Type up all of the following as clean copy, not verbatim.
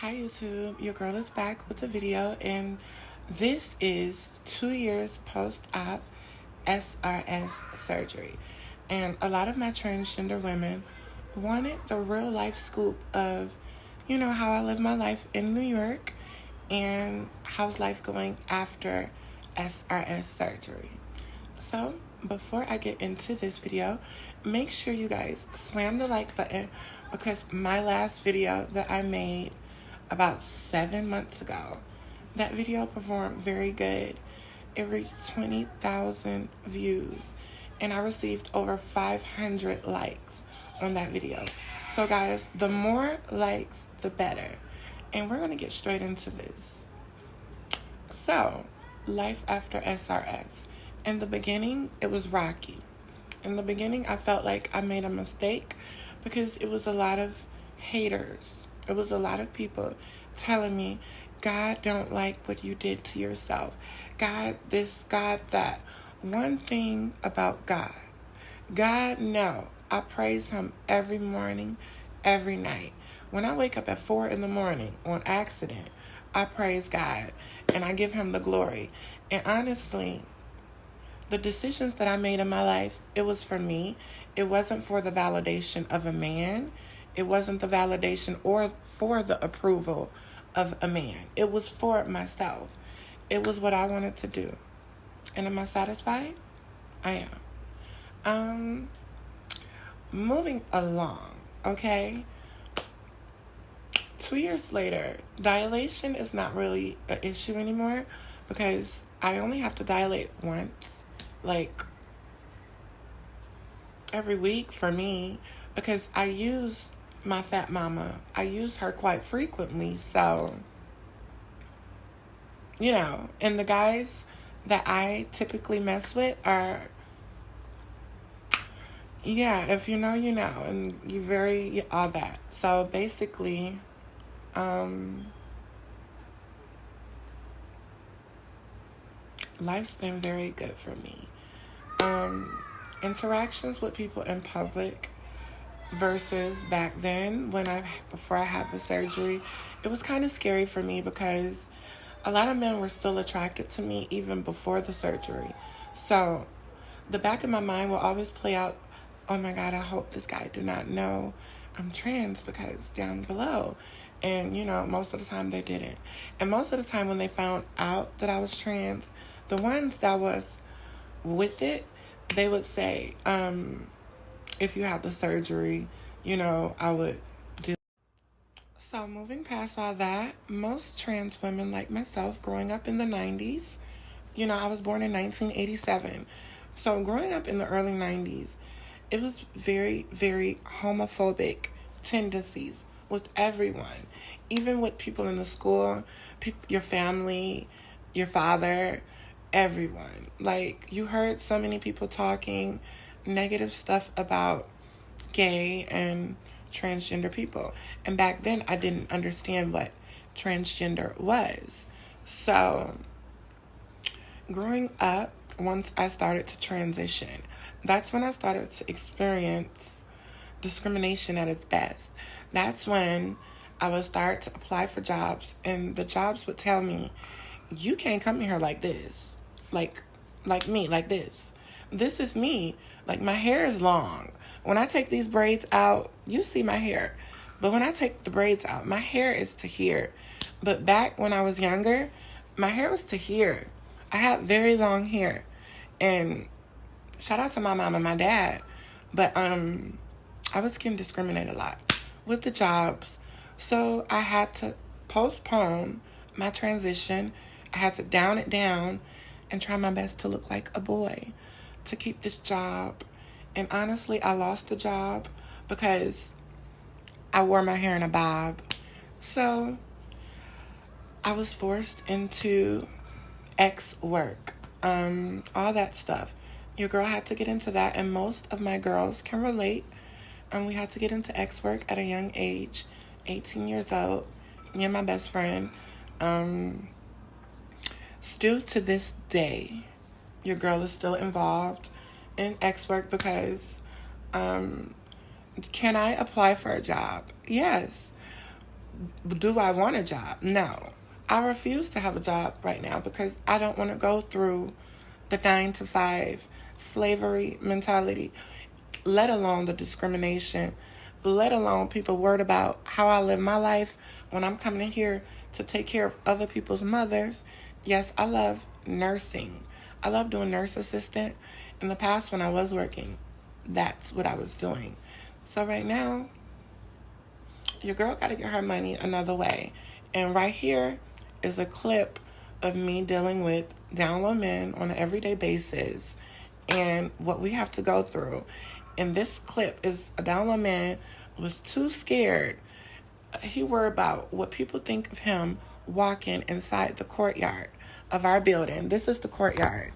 Hi YouTube, your girl is back with a video, and this is 2 years post-op SRS surgery. And a lot of my transgender women wanted the real life scoop of, how I live my life in New York and how's life going after SRS surgery. So before I get into this video, make sure you guys slam the like button because my last video that I made about 7 months ago, that video performed very good. It reached 20,000 views and I received over 500 likes on that video. So guys, the more likes, the better. And we're gonna get straight into this. So, life after SRS. In the beginning, it was rocky. In the beginning, I felt like I made a mistake because it was a lot of haters. It was a lot of people telling me, God don't like what you did to yourself. God this, God that. One thing about God. God, no. I praise him every morning, every night. When I wake up at 4 in the morning on accident, I praise God and I give him the glory. And honestly, the decisions that I made in my life, it was for me. It wasn't for the validation of a man. It wasn't the validation or for the approval of a man. It was for myself. It was what I wanted to do. And am I satisfied? I am. Moving along, okay? 2 years later, dilation is not really an issue anymore because I only have to dilate once, like every week for me, because I use my fat mama. I use her quite frequently, so, and the guys that I typically mess with are, if you know, you know, and all that. So basically, life's been very good for me. Interactions with people in public versus back then before I had the surgery, it was kind of scary for me because a lot of men were still attracted to me even before the surgery. So the back of my mind will always play out, oh my God, I hope this guy do not know I'm trans because down below. And, most of the time they didn't. And most of the time when they found out that I was trans, the ones that was with it, they would say, if you had the surgery, I would do. So moving past all that, most trans women like myself growing up in the 90s, I was born in 1987. So growing up in the early 90s, it was very, very homophobic tendencies with everyone, even with people in the school, your family, your father, everyone. Like, you heard so many people talking negative stuff about gay and transgender people. And back then, I didn't understand what transgender was. So, growing up, once I started to transition, that's when I started to experience discrimination at its best. That's when I would start to apply for jobs, and the jobs would tell me, you can't come here like this, like me, like this. This is me. Like, my hair is long. When I take these braids out, you see my hair. But when I take the braids out, my hair is to here. But back when I was younger, my hair was to here. I had very long hair. And shout out to my mom and my dad. But I was getting discriminated a lot with the jobs. So I had to postpone my transition. I had to down it down and try my best to look like a boy to keep this job. And honestly, I lost the job because I wore my hair in a bob. So I was forced into X work, all that stuff. Your girl had to get into that, and most of my girls can relate. We had to get into X work at a young age, 18 years old, me and my best friend. Still to this day, your girl is still involved in X work because, can I apply for a job? Yes. Do I want a job? No. I refuse to have a job right now because I don't want to go through the 9 to 5 slavery mentality, let alone the discrimination, let alone people worried about how I live my life when I'm coming in here to take care of other people's mothers. Yes, I love nursing. I love doing nurse assistant. In the past, when I was working, that's what I was doing. So right now, your girl got to get her money another way. And right here is a clip of me dealing with down low men on an everyday basis and what we have to go through. And this clip is a down low man was too scared. He worried about what people think of him walking inside the courtyard of our building. This is the courtyard.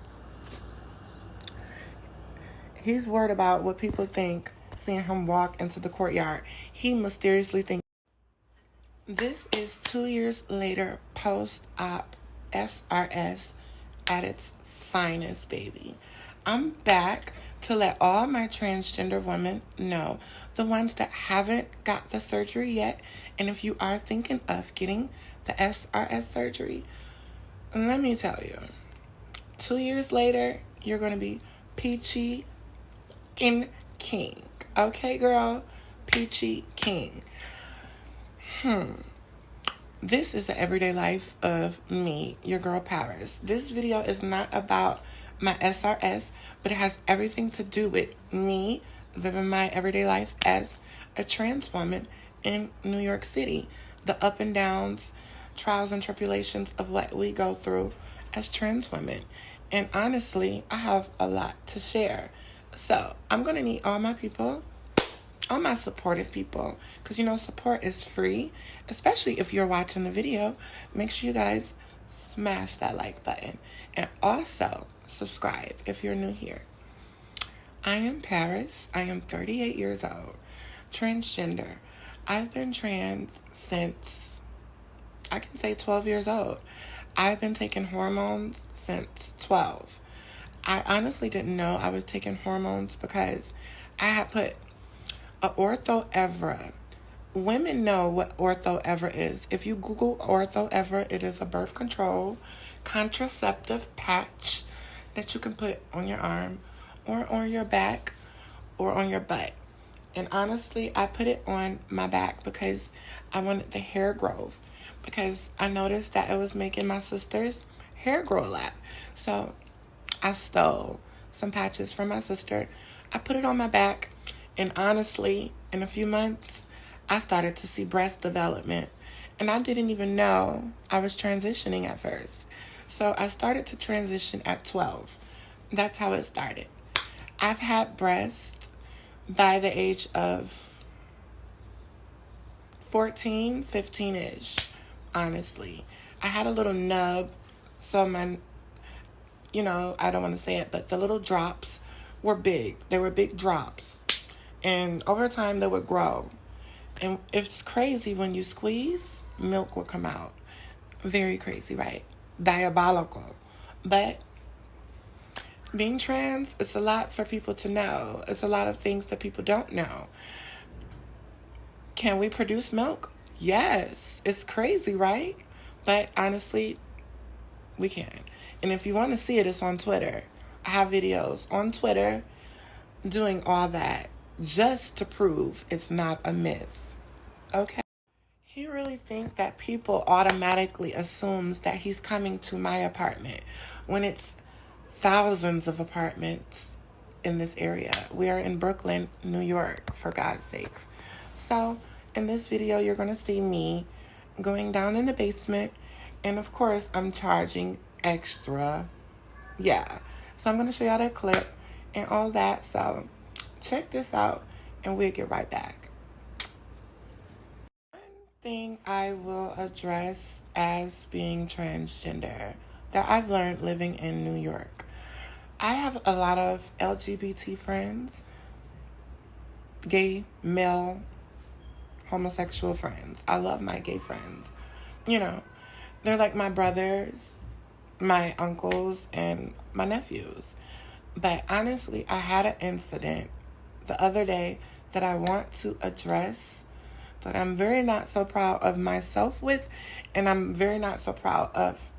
He's worried about what people think seeing him walk into the courtyard. He mysteriously thinks. This is 2 years later, post-op SRS at its finest, baby. I'm back to let all my transgender women know, the ones that haven't got the surgery yet, and if you are thinking of getting the SRS surgery, let me tell you, 2 years later, you're going to be peachy and king. Okay, girl? Peachy king. This is the everyday life of me, your girl Paris. This video is not about my SRS, but it has everything to do with me living my everyday life as a trans woman in New York City. The up and downs, trials and tribulations of what we go through as trans women. And honestly, I have a lot to share. So I'm going to need all my people, all my supportive people, because support is free, especially if you're watching the video. Make sure you guys smash that like button and also subscribe if you're new here. I am Paris. I am 38 years old, transgender. I've been trans since, I can say, 12 years old. I've been taking hormones since 12. I honestly didn't know I was taking hormones because I had put Ortho Evra. Women know what Ortho Evra is. If you Google Ortho Evra, it is a birth control contraceptive patch that you can put on your arm or on your back or on your butt. And honestly, I put it on my back because I wanted the hair growth, because I noticed that it was making my sister's hair grow a lot. So I stole some patches from my sister. I put it on my back. And honestly, in a few months, I started to see breast development. And I didn't even know I was transitioning at first. So I started to transition at 12. That's how it started. I've had breast by the age of 14, 15-ish, honestly. I had a little nub, so my, I don't want to say it, but the little drops were big. They were big drops. And over time, they would grow. And it's crazy when you squeeze, milk will come out. Very crazy, right? Diabolical. But being trans, it's a lot for people to know. It's a lot of things that people don't know. Can we produce milk? Yes. It's crazy, right? But honestly, we can. And if you want to see it, it's on Twitter. I have videos on Twitter doing all that, just to prove it's not a myth. Okay? He really think that people automatically assumes that he's coming to my apartment when it's thousands of apartments in this area. We are in Brooklyn, New York, for God's sakes. So in this video, you're going to see me going down in the basement. And of course, I'm charging extra. Yeah. So I'm going to show y'all that clip and all that. So check this out, and we'll get right back. One thing I will address as being transgender that I've learned living in New York. I have a lot of LGBT friends, gay, male, homosexual friends. I love my gay friends. They're like my brothers, my uncles, and my nephews. But honestly, I had an incident the other day that I want to address that I'm very not so proud of myself with, and I'm very not so proud of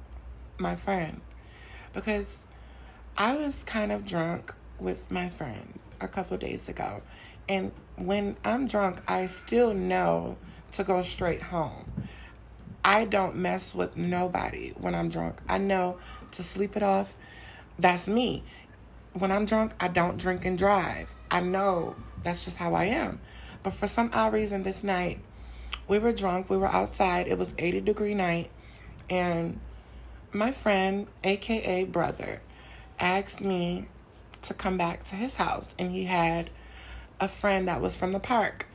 my friend. Because I was kind of drunk with my friend a couple days ago. And when I'm drunk, I still know to go straight home. I don't mess with nobody when I'm drunk. I know to sleep it off. That's me. When I'm drunk, I don't drink and drive. I know that's just how I am. But for some odd reason this night, we were drunk. We were outside. It was 80-degree night. And my friend, a.k.a. brother, asked me to come back to his house. And he had a friend that was from the park.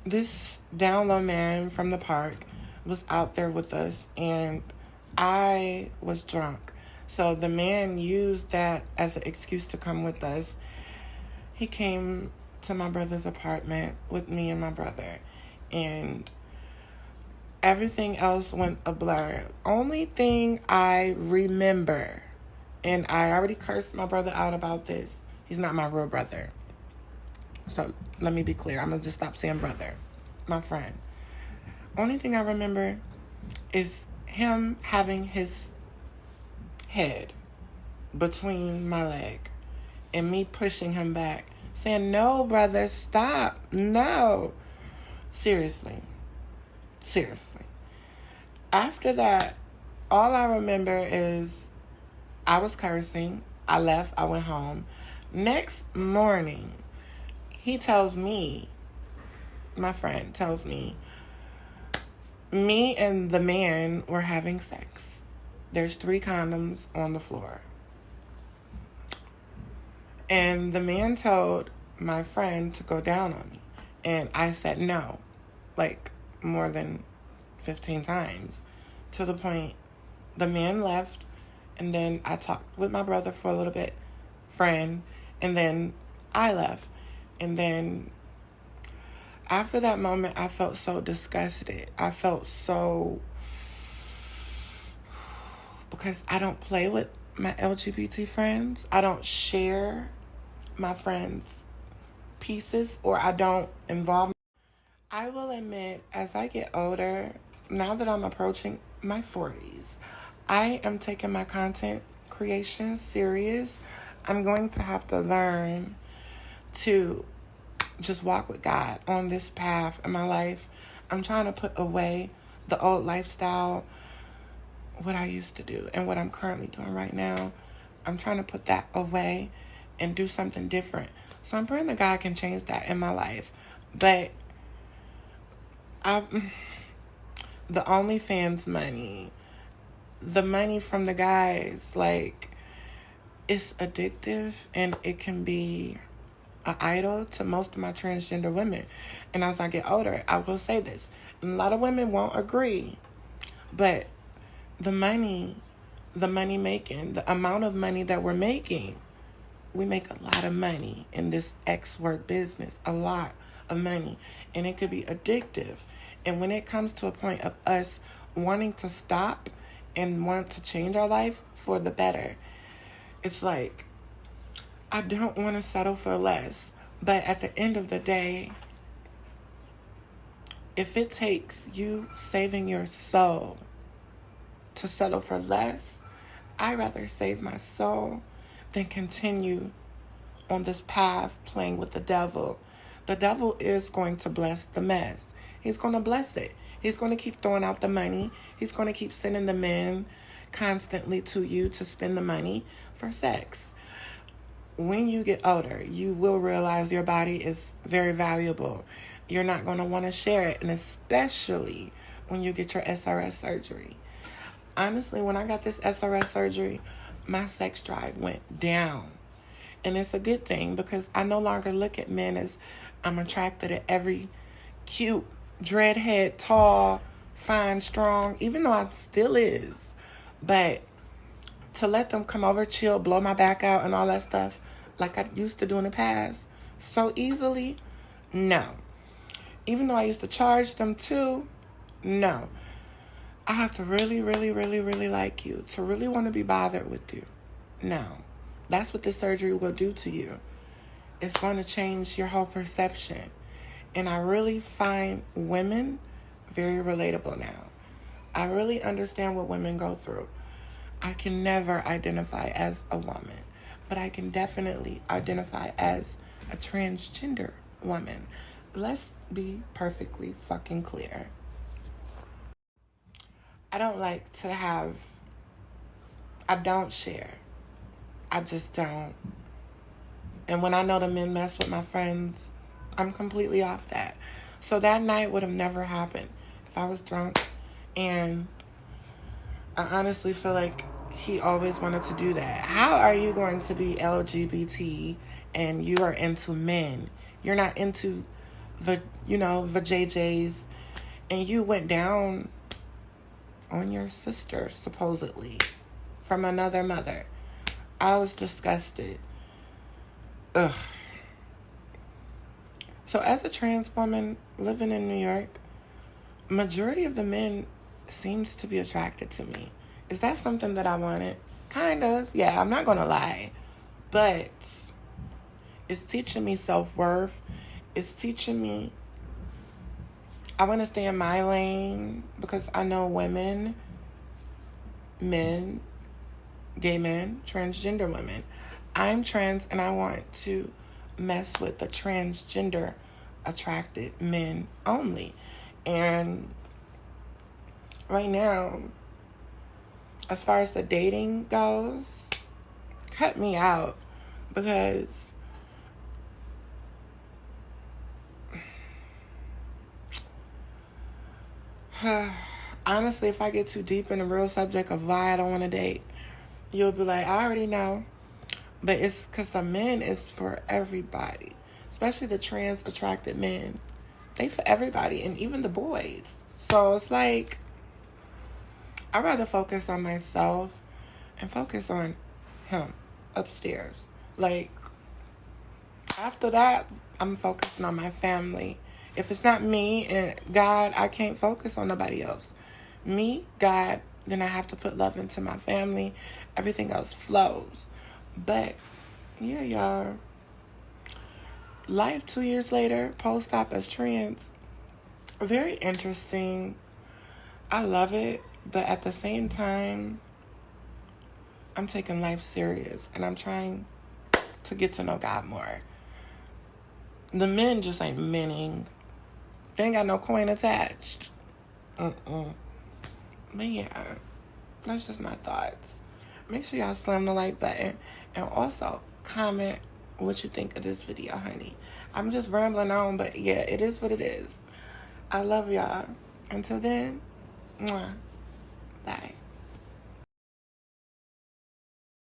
This down low man from the park was out there with us, and I was drunk. So the man used that as an excuse to come with us. He came to my brother's apartment with me and my brother, and everything else went a blur. Only thing I remember, and I already cursed my brother out about this. He's not my real brother. So let me be clear. I'm going to just stop saying brother. My friend. Only thing I remember is him having his head between my leg and me pushing him back, saying, "No, brother, stop. No." Seriously. After that, all I remember is I was cursing. I left. I went home. Next morning, he tells me, my friend tells me and the man were having sex. There's 3 condoms on the floor. And the man told my friend to go down on me. And I said no, like more than 15 times, to the point the man left. And then I talked with my brother for a little bit, friend, and then I left. And then after that moment, I felt so disgusted. I felt so, because I don't play with my LGBT friends. I don't share my friends' pieces, or I don't involve. I will admit, as I get older, now that I'm approaching my 40s, I am taking my content creation serious. I'm going to have to learn to just walk with God on this path in my life. I'm trying to put away the old lifestyle, what I used to do and what I'm currently doing right now. I'm trying to put that away and do something different. So I'm praying that God can change that in my life. But the OnlyFans money, the money from the guys, like, it's addictive, and it can be an idol to most of my transgender women. And as I get older, I will say this, and a lot of women won't agree, but the money making, the amount of money that we're making, we make a lot of money in this X work business, a lot of money, and it could be addictive. And when it comes to a point of us wanting to stop and want to change our life for the better, it's like, I don't want to settle for less. But at the end of the day, if it takes you saving your soul to settle for less, I'd rather save my soul than continue on this path playing with the devil. The devil is going to bless the mess. He's going to bless it. He's going to keep throwing out the money. He's going to keep sending the men constantly to you to spend the money for sex. When you get older, you will realize your body is very valuable. You're not going to want to share it, and especially when you get your SRS surgery. Honestly, when I got this SRS surgery, my sex drive went down. And it's a good thing, because I no longer look at men as I'm attracted to every cute, dreadhead, tall, fine, strong, even though I still is. But to let them come over, chill, blow my back out and all that stuff like I used to do in the past so easily, no. Even though I used to charge them too, no. I have to really, really, really, really like you to really want to be bothered with you. No. That's what this surgery will do to you. It's going to change your whole perception. And I really find women very relatable now. I really understand what women go through. I can never identify as a woman, but I can definitely identify as a transgender woman. Let's be perfectly fucking clear. I don't share. I just don't. And when I know the men mess with my friends, I'm completely off that. So that night would have never happened if I was drunk. And I honestly feel like he always wanted to do that. How are you going to be LGBT and you are into men? You're not into the JJs, and you went down on your sister, supposedly, from another mother. I was disgusted. Ugh. So as a trans woman living in New York, majority of the men seems to be attracted to me. Is that something that I wanted? Kind of. Yeah, I'm not going to lie. But it's teaching me self-worth. It's teaching me I want to stay in my lane because I know women, men, gay men, transgender women. I'm trans and I want to mess with the transgender attracted men only. And right now, as far as the dating goes, cut me out because honestly, if I get too deep in the real subject of why I don't want to date, you'll be like, I already know. But it's because the men is for everybody, especially the trans attracted men. They for everybody, and even the boys. So it's like, I'd rather focus on myself and focus on him upstairs. Like, after that, I'm focusing on my family. If it's not me and God, I can't focus on nobody else. Me, God, then I have to put love into my family. Everything else flows. But, yeah, y'all. Life 2 years later, post-op as trans. Very interesting. I love it. But at the same time, I'm taking life serious. And I'm trying to get to know God more. The men just ain't menning. They ain't got no coin attached. But yeah, that's just my thoughts. Make sure y'all slam the like button. And also, comment what you think of this video, honey. I'm just rambling on, but yeah, it is what it is. I love y'all. Until then, mwah. Bye.